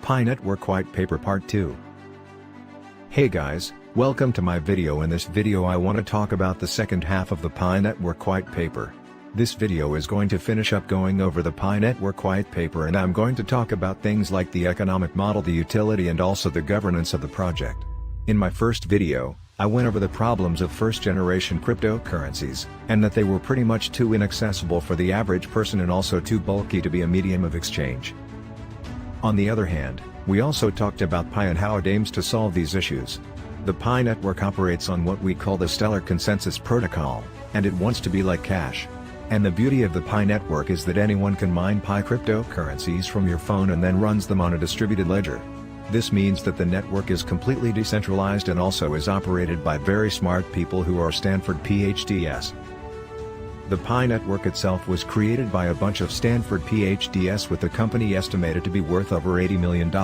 Pi Network White Paper Part 2. Hey guys, welcome to my video. In this video I want to talk about the second half of the Pi Network White Paper. This video is going to finish up going over the Pi Network White Paper, and I'm going to talk about things like the economic model, the utility, and also the governance of the project. In my first video, I went over the problems of first-generation cryptocurrencies, and that they were pretty much too inaccessible for the average person and also too bulky to be a medium of exchange. On the other hand, we also talked about Pi and how it aims to solve these issues. The Pi network operates on what we call the Stellar Consensus Protocol, and it wants to be like cash. And the beauty of the Pi network is that anyone can mine Pi cryptocurrencies from your phone and then runs them on a distributed ledger. This means that the network is completely decentralized and also is operated by very smart people who are Stanford PhDs. The Pi network itself was created by a bunch of Stanford PhDs, with the company estimated to be worth over $80 million.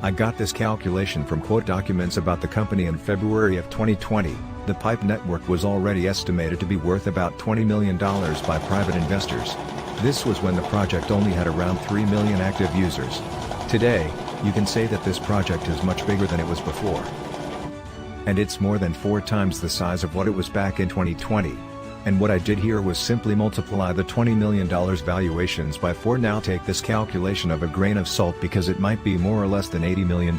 I got this calculation from quote documents about the company in February of 2020. The Pi network was already estimated to be worth about $20 million by private investors. This was when the project only had around 3 million active users. Today, you can say that this project is much bigger than it was before. And it's more than 4 times the size of what it was back in 2020. And what I did here was simply multiply the $20 million valuations by 4. Now take this calculation of a grain of salt, because it might be more or less than $80 million.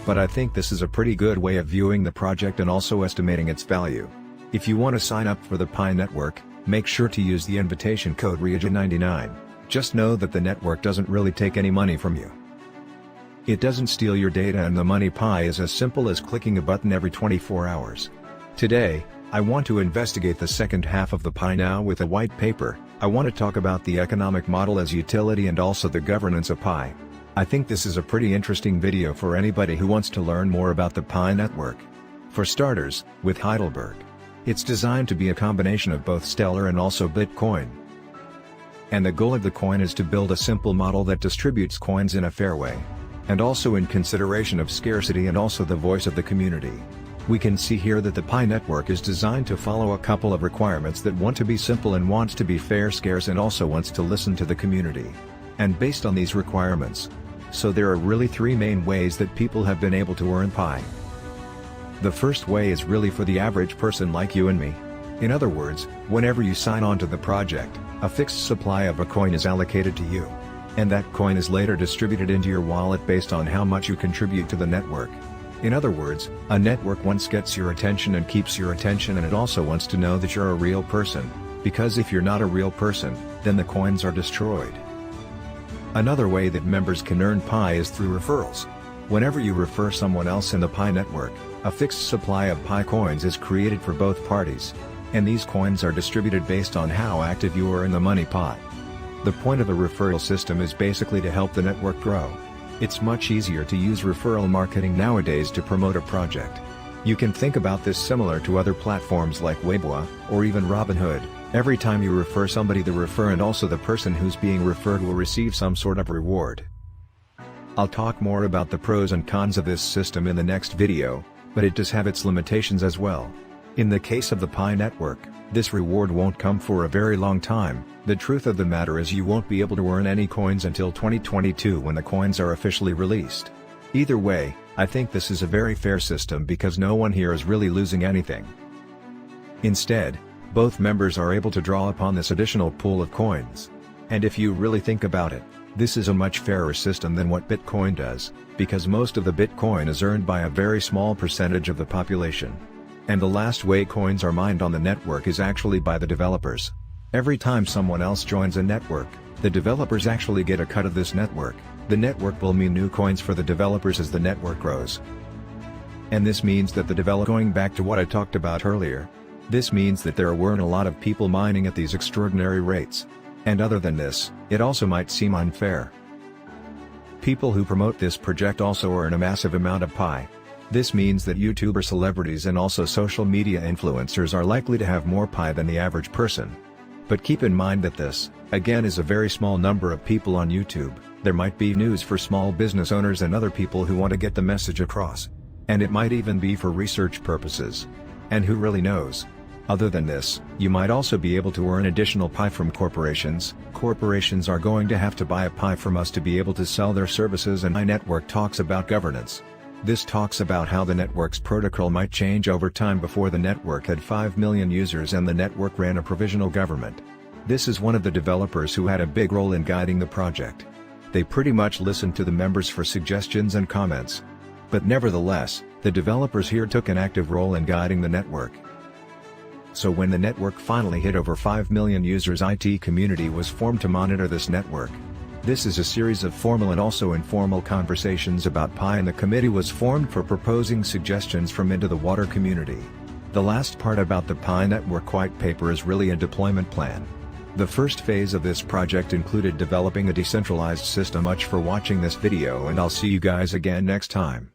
But I think this is a pretty good way of viewing the project and also estimating its value. If you want to sign up for the Pi network, make sure to use the invitation code REGION99. Just know that the network doesn't really take any money from you. It doesn't steal your data, and the money Pi is as simple as clicking a button every 24 hours. Today, I want to investigate the second half of the Pi now with a white paper. I want to talk about the economic model as utility and also the governance of Pi. I think this is a pretty interesting video for anybody who wants to learn more about the Pi network. For starters, with Heidelberg. It's designed to be a combination of both Stellar and also Bitcoin. And the goal of the coin is to build a simple model that distributes coins in a fair way. And also in consideration of scarcity and also the voice of the community. We can see here that the Pi network is designed to follow a couple of requirements that want to be simple and wants to be fair, scarce, and also wants to listen to the community. And based on these requirements, so there are really 3 main ways that people have been able to earn Pi. The first way is really for the average person like you and me. In other words, whenever you sign on to the project, a fixed supply of a coin is allocated to you. And that coin is later distributed into your wallet based on how much you contribute to the network. In other words, a network once gets your attention and keeps your attention, and it also wants to know that you're a real person, because if you're not a real person, then the coins are destroyed. Another way that members can earn Pi is through referrals. Whenever you refer someone else in the Pi network, a fixed supply of Pi coins is created for both parties. And these coins are distributed based on how active you are in the money pot. The point of a referral system is basically to help the network grow. It's much easier to use referral marketing nowadays to promote a project. You can think about this similar to other platforms like Weibo, or even Robinhood. Every time you refer somebody, the refer and also the person who's being referred will receive some sort of reward. I'll talk more about the pros and cons of this system in the next video, but it does have its limitations as well. In the case of the Pi network, this reward won't come for a very long time. The truth of the matter is you won't be able to earn any coins until 2022, when the coins are officially released. Either way, I think this is a very fair system because no one here is really losing anything. Instead, both members are able to draw upon this additional pool of coins. And if you really think about it, this is a much fairer system than what Bitcoin does, because most of the Bitcoin is earned by a very small percentage of the population. And the last way coins are mined on the network is actually by the developers. Every time someone else joins a network, the developers actually get a cut of this network. The network will mean new coins for the developers as the network grows. And this means that going back to what I talked about earlier, this means that there weren't a lot of people mining at these extraordinary rates. And other than this, it also might seem unfair. People who promote this project also earn a massive amount of Pi. This means that YouTuber celebrities and also social media influencers are likely to have more Pi than the average person. But keep in mind that this, again, is a very small number of people on YouTube. There might be news for small business owners and other people who want to get the message across. And it might even be for research purposes. And who really knows? Other than this, you might also be able to earn additional Pi from corporations. Corporations are going to have to buy a Pi from us to be able to sell their services, and Pi network talks about governance. This talks about how the network's protocol might change over time. Before, the network had 5 million users and the network ran a provisional government. This is one of the developers who had a big role in guiding the project. They pretty much listened to the members for suggestions and comments. But nevertheless, the developers here took an active role in guiding the network. So when the network finally hit over 5 million users, IT community was formed to monitor this network. This is a series of formal and also informal conversations about Pi, and the committee was formed for proposing suggestions from into the water community. The last part about the Pi network white paper is really a deployment plan. The first phase of this project included developing a decentralized system. Much for watching this video, and I'll see you guys again next time.